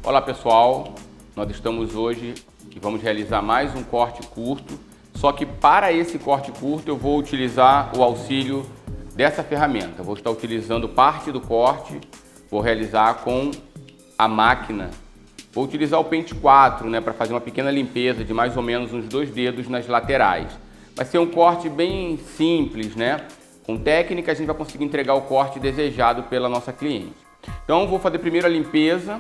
Olá pessoal, nós estamos hoje e vamos realizar mais um corte curto, só que para esse corte curto eu vou utilizar o auxílio dessa ferramenta. Vou estar utilizando parte do corte, vou realizar com a máquina. Vou utilizar o pente 4, para fazer uma pequena limpeza de mais ou menos uns 2 dedos nas laterais. Vai ser um corte bem simples, Com técnica a gente vai conseguir entregar o corte desejado pela nossa cliente. Então vou fazer primeiro a limpeza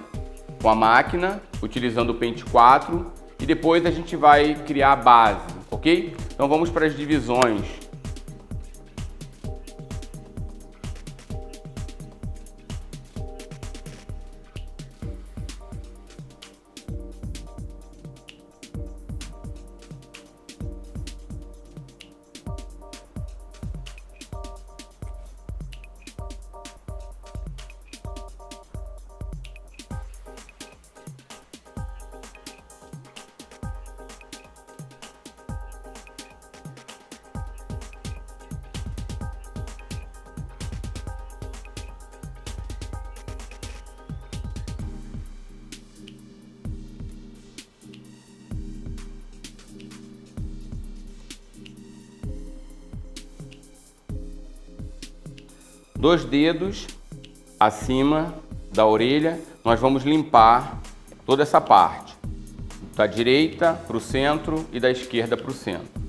com a máquina, utilizando o pente 4, e depois a gente vai criar a base, ok? Então vamos para as divisões. Dois dedos acima da orelha, nós vamos limpar toda essa parte, da direita para o centro e da esquerda para o centro.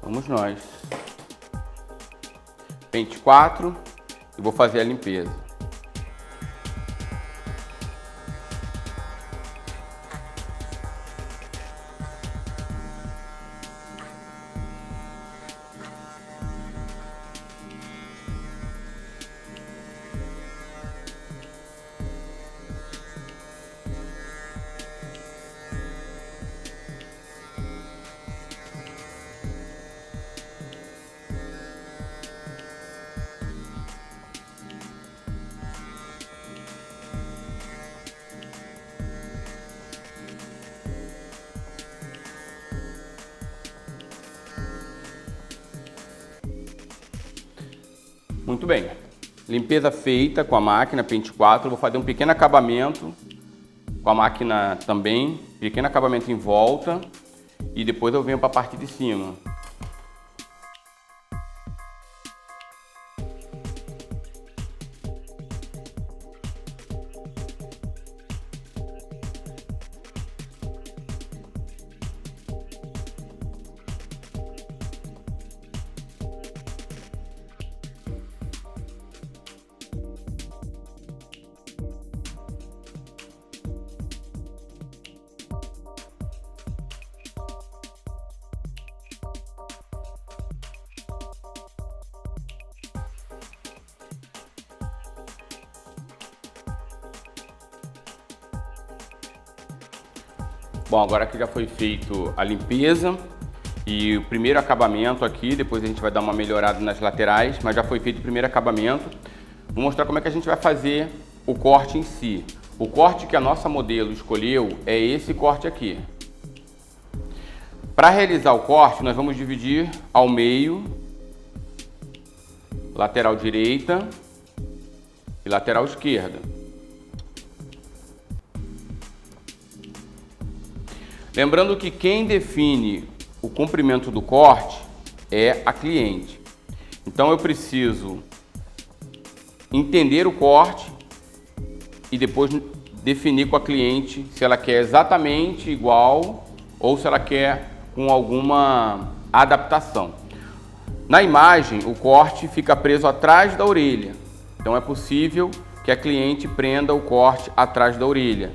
Vamos nós. Pente 4 e vou fazer a limpeza. Muito bem, limpeza feita com a máquina pente 4, vou fazer um pequeno acabamento com a máquina também, pequeno acabamento em volta e depois eu venho para a parte de cima. Bom, agora que já foi feito a limpeza e o primeiro acabamento aqui, depois a gente vai dar uma melhorada nas laterais, mas já foi feito o primeiro acabamento. Vou mostrar como é que a gente vai fazer o corte em si. O corte que a nossa modelo escolheu é esse corte aqui. Para realizar o corte, nós vamos dividir ao meio, lateral direita e lateral esquerda. Lembrando que quem define o comprimento do corte é a cliente. Então eu preciso entender o corte e depois definir com a cliente se ela quer exatamente igual ou se ela quer com alguma adaptação. Na imagem, o corte fica preso atrás da orelha, então é possível que a cliente prenda o corte atrás da orelha.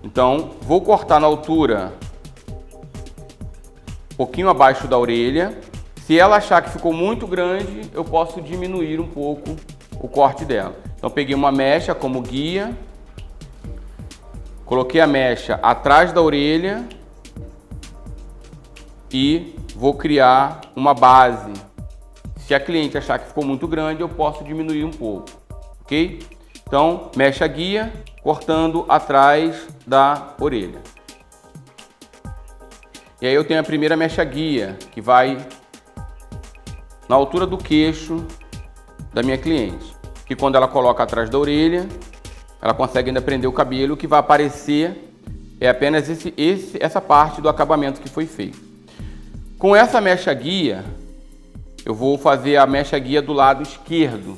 Então, vou cortar na altura um pouquinho abaixo da orelha. Se ela achar que ficou muito grande, eu posso diminuir um pouco o corte dela. Então, peguei uma mecha como guia, coloquei a mecha atrás da orelha e vou criar uma base. Se a cliente achar que ficou muito grande, eu posso diminuir um pouco, ok? Então, mecha guia, cortando atrás da orelha. E aí eu tenho a primeira mecha guia, que vai na altura do queixo da minha cliente. Que quando ela coloca atrás da orelha, ela consegue ainda prender o cabelo. O que vai aparecer é apenas essa parte do acabamento que foi feito. Com essa mecha guia, eu vou fazer a mecha guia do lado esquerdo.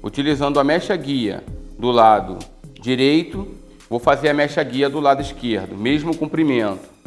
Utilizando a mecha guia do lado direito, vou fazer a mecha guia do lado esquerdo, mesmo comprimento.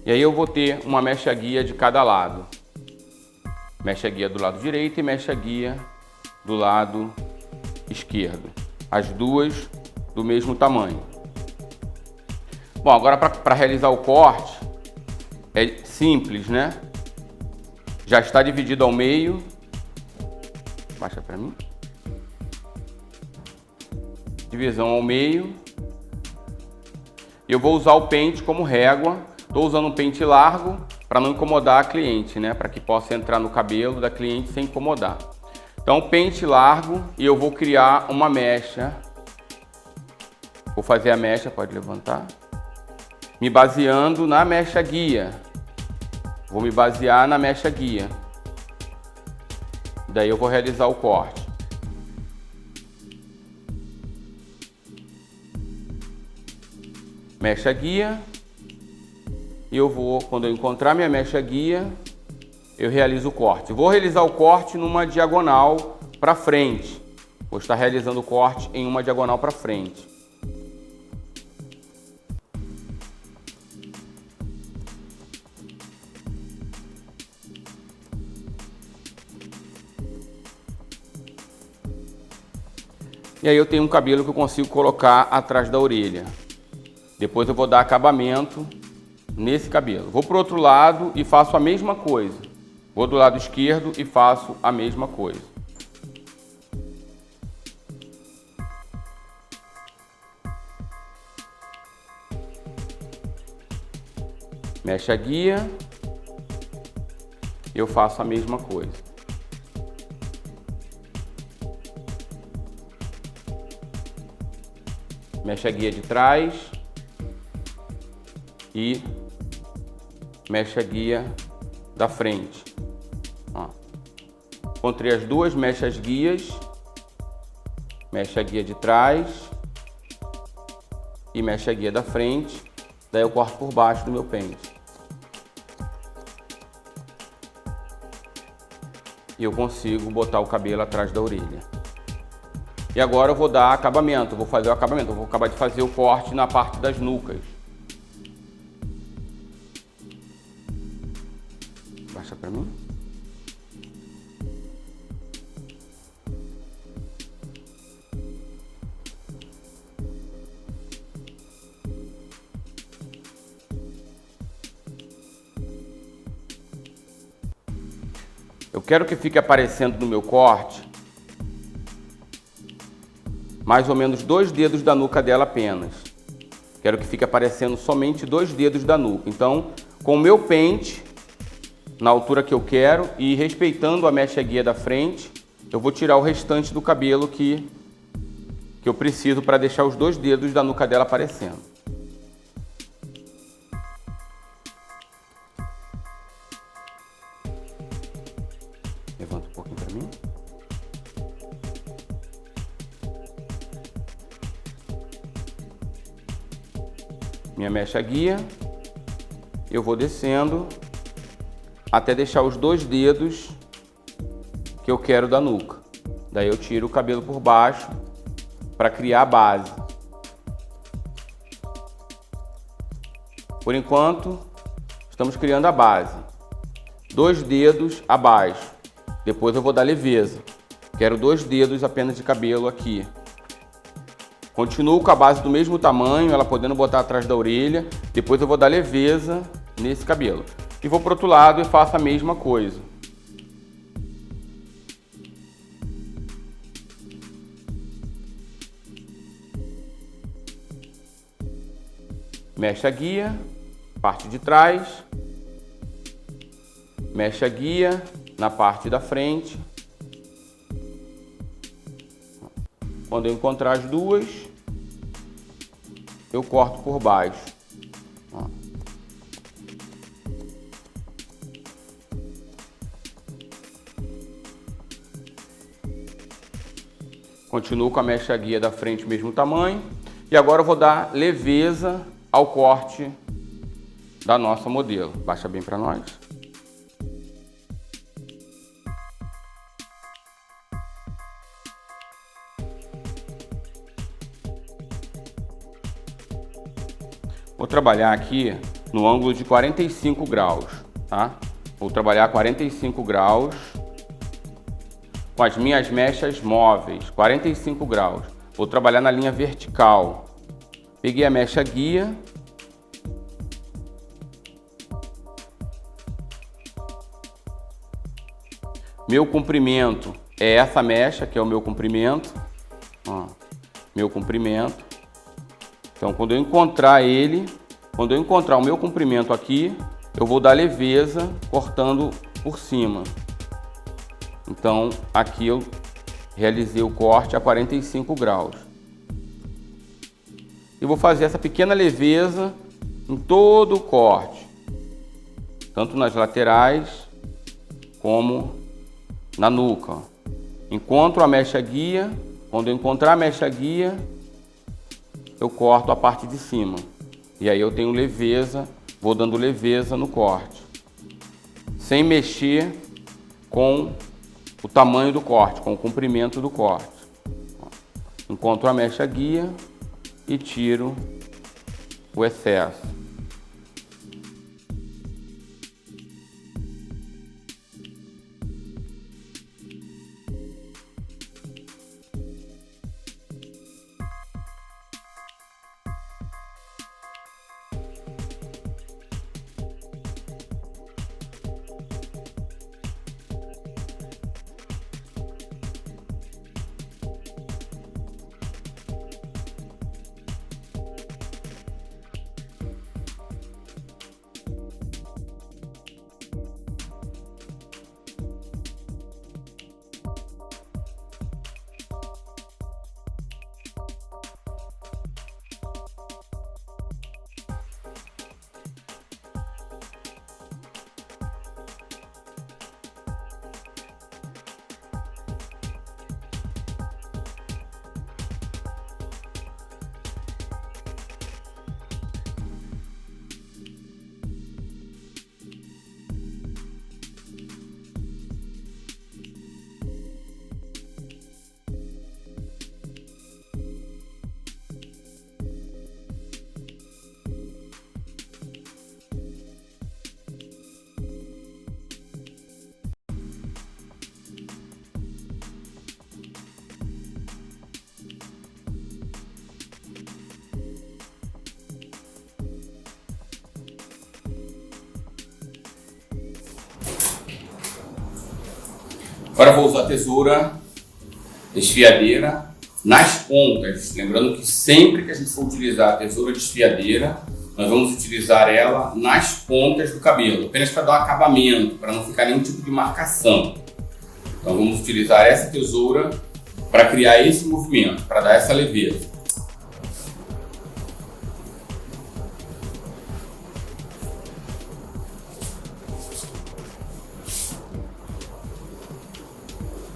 E aí eu vou ter uma mecha guia de cada lado. Mecha guia do lado direito e mecha guia do lado esquerdo. As duas do mesmo tamanho. Bom, agora para realizar o corte é simples, né? Já está dividido ao meio. Baixa para mim. Divisão ao meio. Eu vou usar o pente como régua. Estou usando um pente largo para não incomodar a cliente, né? Para que possa entrar no cabelo da cliente sem incomodar. Então, pente largo e eu vou criar uma mecha. Vou fazer a mecha, pode levantar. Me baseando na mecha guia. Vou me basear na mecha guia. Daí eu vou realizar o corte. Mecha guia. E eu vou, quando eu encontrar minha mecha guia, eu realizo o corte. Vou realizar o corte numa diagonal para frente. Vou estar realizando o corte em uma diagonal para frente. E aí eu tenho um cabelo que eu consigo colocar atrás da orelha. Depois eu vou dar acabamento nesse cabelo. Vou para o outro lado e faço a mesma coisa. Vou do lado esquerdo e faço a mesma coisa. Mecha guia. Eu faço a mesma coisa. Mecha guia de trás. E mecha guia da frente. Ó. Encontrei as duas mechas guias, mecha guia de trás e mecha guia da frente. Daí eu corto por baixo do meu pente. E eu consigo botar o cabelo atrás da orelha. E agora eu vou dar acabamento, vou fazer o acabamento, eu vou acabar de fazer o corte na parte das nucas. Baixa para mim. Eu quero que fique aparecendo no meu corte mais ou menos 2 dedos da nuca dela apenas. Quero que fique aparecendo somente 2 dedos da nuca. Então, com o meu pente na altura que eu quero e respeitando a mecha guia da frente, eu vou tirar o restante do cabelo que eu preciso para deixar os 2 dedos da nuca dela aparecendo. Levanta um pouquinho para mim. minha mecha guia, eu vou descendo até deixar os 2 dedos que eu quero da nuca. Daí eu tiro o cabelo por baixo para criar a base. Por enquanto, estamos criando a base. 2 dedos abaixo. Depois eu vou dar leveza. Quero 2 dedos apenas de cabelo aqui. Continuo com a base do mesmo tamanho, ela podendo botar atrás da orelha. Depois eu vou dar leveza nesse cabelo. E vou para o outro lado e faço a mesma coisa. Mecha guia, parte de trás. Mecha guia na parte da frente. Quando eu encontrar as duas, eu corto por baixo. Continuo com a mecha guia da frente, mesmo tamanho. E agora eu vou dar leveza ao corte da nossa modelo. Baixa bem para nós. Vou trabalhar aqui no ângulo de 45 graus, tá? Vou trabalhar 45 graus com as minhas mechas móveis, 45 graus. Vou trabalhar na linha vertical. Peguei a mecha guia. Meu comprimento é essa mecha, que é o meu comprimento. Ó, meu comprimento. Então, quando eu encontrar ele, quando eu encontrar o meu comprimento aqui, eu vou dar leveza cortando por cima. Então, aqui eu realizei o corte a 45 graus. E vou fazer essa pequena leveza em todo o corte, tanto nas laterais como na nuca. Encontro a mecha guia, quando eu encontrar a mecha guia, eu corto a parte de cima. E aí eu tenho leveza, vou dando leveza no corte, sem mexer com o tamanho do corte, com o comprimento do corte. Encontro a mecha guia e tiro o excesso. Agora vou usar a tesoura desfiadeira nas pontas. Lembrando que sempre que a gente for utilizar a tesoura desfiadeira, nós vamos utilizar ela nas pontas do cabelo, apenas para dar um acabamento, para não ficar nenhum tipo de marcação. Então vamos utilizar essa tesoura para criar esse movimento, para dar essa leveza.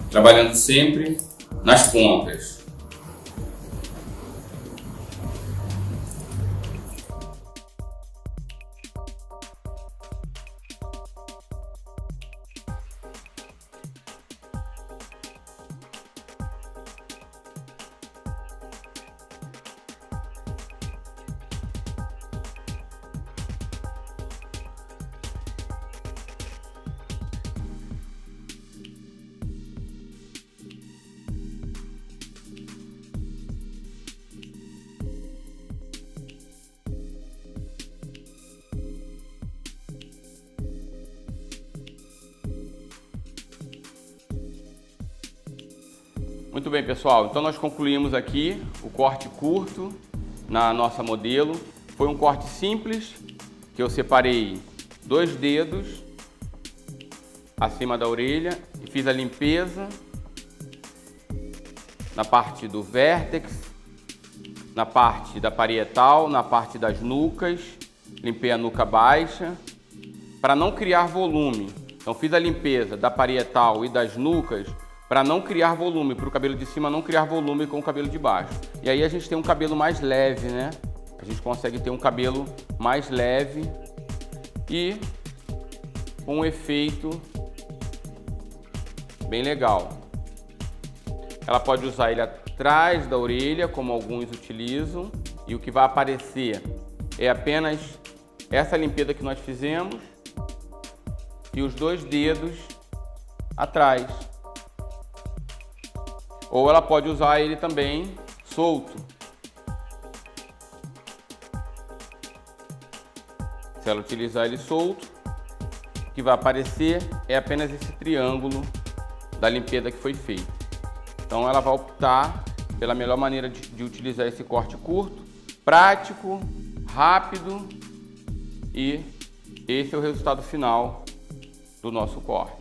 Trabalhando sempre nas pontas. Muito bem, pessoal. Então nós concluímos aqui o corte curto na nossa modelo. Foi um corte simples, que eu separei 2 dedos acima da orelha e fiz a limpeza na parte do vértex, na parte da parietal, na parte das nucas. Limpei a nuca baixa para não criar volume. Então fiz a limpeza da parietal e das nucas para não criar volume, para o cabelo de cima não criar volume com o cabelo de baixo. E aí a gente tem um cabelo mais leve, né? A gente consegue ter um cabelo mais leve e com um efeito bem legal. Ela pode usar ele atrás da orelha, como alguns utilizam, e o que vai aparecer é apenas essa limpeza que nós fizemos e os 2 dedos atrás. Ou ela pode usar ele também solto. Se ela utilizar ele solto, o que vai aparecer é apenas esse triângulo da limpeza que foi feita. Então ela vai optar pela melhor maneira de utilizar esse corte curto, prático, rápido, e esse é o resultado final do nosso corte.